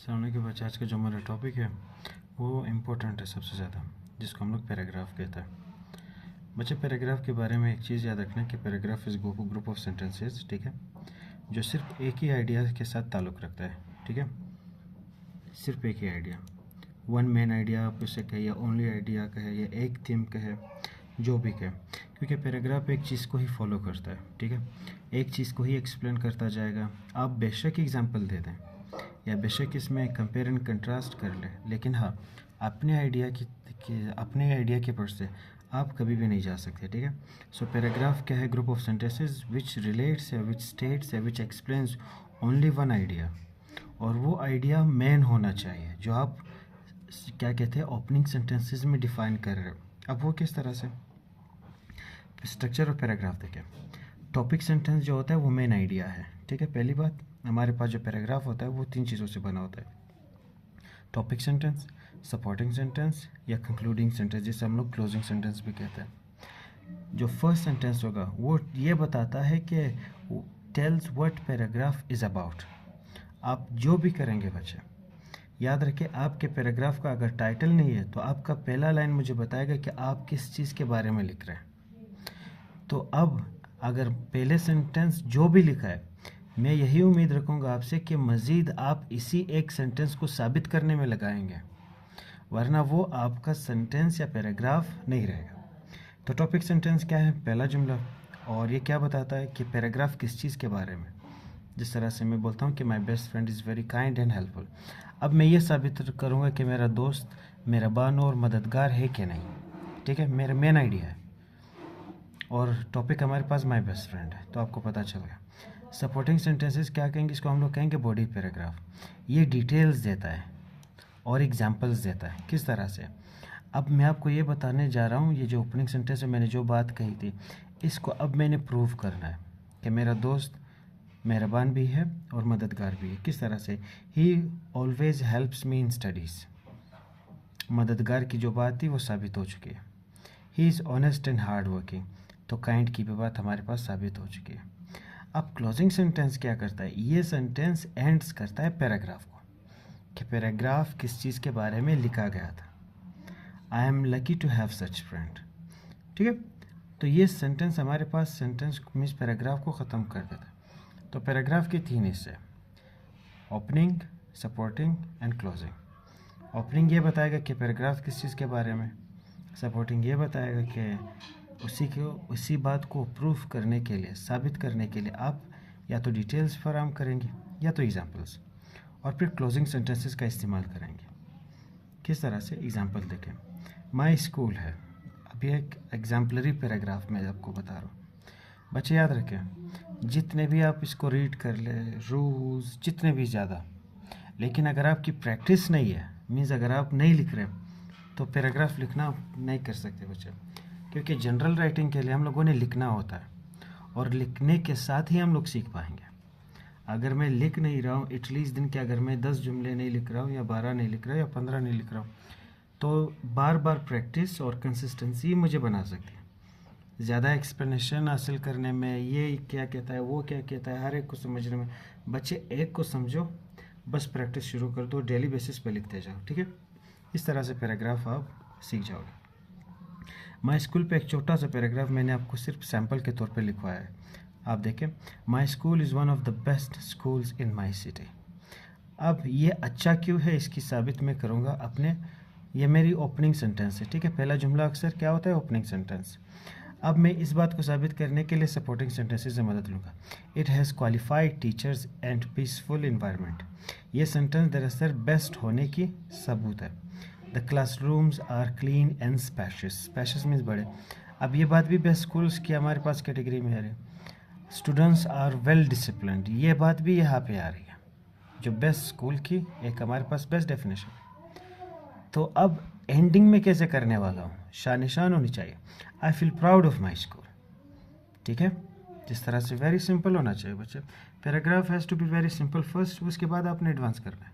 सामने के बच्चे आज का जो हमारा टॉपिक है वो इम्पोर्टेंट है सबसे ज़्यादा, जिसको हम लोग पैराग्राफ कहते हैं। बच्चे पैराग्राफ के बारे में एक चीज़ याद रखना कि paragraph is group of sentences, ठीक है, जो सिर्फ एक ही आइडिया के साथ ताल्लुक़ रखता है, ठीक है, सिर्फ एक ही आइडिया, वन मेन आइडिया आप इसे कहे या ओनली आइडिया कहे या एक थीम कहे, जो भी कहे, क्योंकि पैराग्राफ एक चीज़ को ही फॉलो करता है, ठीक है, एक चीज़ को ही एक्सप्लेन करता जाएगा। आप बेशक एग्जाम्पल दे दें या बेशक इसमें कंपेयर एंड कंट्रास्ट कर ले, लेकिन हाँ अपने आइडिया के पर से आप कभी भी नहीं जा सकते, ठीक है। सो पैराग्राफ क्या है? Group of sentences which relates या विच स्टेट्स या विच एक्सप्लेन्स ओनली वन आइडिया, और वो आइडिया मेन होना चाहिए जो आप क्या कहते हैं ओपनिंग सेंटेंसेस में डिफाइन कर रहे हो। अब वो किस तरह से? स्ट्रक्चर ऑफ पैराग्राफ देखें। टॉपिक सेंटेंस जो होता है वो मेन आइडिया है, ठीक है। पहली बात, हमारे पास जो पैराग्राफ होता है वो तीन चीज़ों से बना होता है: टॉपिक सेंटेंस, सपोर्टिंग सेंटेंस या कंक्लूडिंग सेंटेंस, जिसे हम लोग क्लोजिंग सेंटेंस भी कहते हैं। जो फर्स्ट सेंटेंस होगा वो ये बताता है कि tells what paragraph is about. आप जो भी करेंगे बच्चे, याद रखें आपके पैराग्राफ का अगर टाइटल नहीं है तो आपका पहला लाइन मुझे बताएगा कि आप किस चीज़ के बारे में लिख रहे हैं। तो अब अगर पहले सेंटेंस जो भी लिखा है, मैं यही उम्मीद रखूँगा आपसे कि मज़ीद आप इसी एक सेंटेंस को साबित करने में लगाएंगे, वरना वो आपका सेंटेंस या पैराग्राफ नहीं रहेगा। तो टॉपिक सेंटेंस क्या है? पहला जुमला, और ये क्या बताता है कि पैराग्राफ किस चीज़ के बारे में। जिस तरह से मैं बोलता हूँ कि my best friend is very kind and helpful, अब मैं ये साबित करूँगा कि मेरा दोस्त मेहरबान और मददगार है कि नहीं, ठीक है, मेरा मेन आइडिया है। और टॉपिक हमारे पास माई बेस्ट फ्रेंड है, तो आपको पता चल गया। सपोर्टिंग सेंटेंसेस क्या कहेंगे? इसको हम लोग कहेंगे बॉडी पैराग्राफ। ये डिटेल्स देता है और एग्जांपल्स देता है। किस तरह से? अब मैं आपको ये बताने जा रहा हूँ, ये जो ओपनिंग सेंटेंस है मैंने जो बात कही थी, इसको अब मैंने प्रूव करना है कि मेरा दोस्त मेहरबान भी है और मददगार भी है। किस तरह से? ही ऑलवेज हेल्प्स मी इन स्टडीज़। मददगार की जो बात थी वो साबित हो चुकी है। He is honest and hard working, तो काइंड की भी बात हमारे पास साबित हो चुकी है। अब क्लोजिंग सेंटेंस क्या करता है? ये सेंटेंस एंड्स करता है पैराग्राफ को, कि पैराग्राफ किस चीज़ के बारे में लिखा गया था। I am lucky to have such friend, ठीक है। तो ये सेंटेंस हमारे पास सेंटेंस मीन्स पैराग्राफ को ख़त्म कर देता है। तो पैराग्राफ के तीन हिस्से: opening, supporting and closing. Opening ये बताएगा कि पैराग्राफ किस चीज़ के बारे में, सपोर्टिंग ये बताएगा कि उसी बात को प्रूफ करने के लिए, साबित करने के लिए आप या तो डिटेल्स फराहम करेंगे या तो एग्जांपल्स, और फिर क्लोजिंग सेंटेंसेस का इस्तेमाल करेंगे। किस तरह से? एग्जांपल देखें। माय स्कूल है, अभी एक एग्जाम्पलरी पैराग्राफ में आपको बता रहा हूँ। बच्चे याद रखें, जितने भी आप इसको रीड कर ले, रूल्स जितने भी ज़्यादा, लेकिन अगर आपकी प्रैक्टिस नहीं है, मीन्स अगर आप नहीं लिख रहे तो पैराग्राफ लिखना नहीं कर सकते बच्चे, क्योंकि जनरल राइटिंग के लिए हम लोगों ने लिखना होता है और लिखने के साथ ही हम लोग सीख पाएंगे। अगर मैं लिख नहीं रहा हूँ एटलीस्ट दिन के, अगर मैं 10 जुमले नहीं लिख रहा हूँ या 12 नहीं लिख रहा हूँ या 15 नहीं लिख रहा हूँ, तो बार बार प्रैक्टिस और कंसिस्टेंसी मुझे बना सकती है। ज़्यादा एक्सप्लेनेशन हासिल करने में, ये क्या कहता है वो क्या कहता है, हर एक को समझने में, बच्चे एक को समझो, बस प्रैक्टिस शुरू कर दो, डेली बेसिस पे लिखते जाओ, ठीक है। इस तरह से पैराग्राफ आप सीख जाओगे। माई स्कूल पे एक छोटा सा पैराग्राफ मैंने आपको सिर्फ सैम्पल के तौर पे लिखवाया है। आप देखें, my school is one of the best schools in my city. अब ये अच्छा क्यों है इसकी साबित मैं करूँगा अपने, ये मेरी ओपनिंग सेंटेंस है, ठीक है। पहला जुमला अक्सर क्या होता है? Opening sentence. अब मैं इस बात को साबित करने के लिए सपोर्टिंग सेंटेंसेस से मदद लूँगा। It has qualified teachers and peaceful environment. ये सेंटेंस दरअसल बेस्ट होने की सबूत है। The classrooms are clean and spacious. Spacious means बड़े। अब ये बात भी बेस्ट स्कूल्स की हमारे पास कैटेगरी में आ रही है। स्टूडेंट्स आर वेल डिसिप्लिन्ड, ये बात भी यहाँ पे आ रही है, जो बेस्ट स्कूल की एक हमारे पास बेस्ट डेफिनेशन। तो अब एंडिंग में कैसे करने वाला हूँ? शान निशान होनी चाहिए। I feel proud of my school, ठीक है। जिस तरह से वेरी सिंपल होना चाहिए बच्चे। Paragraph has to be very simple first, उसके बाद आपने एडवांस करना है।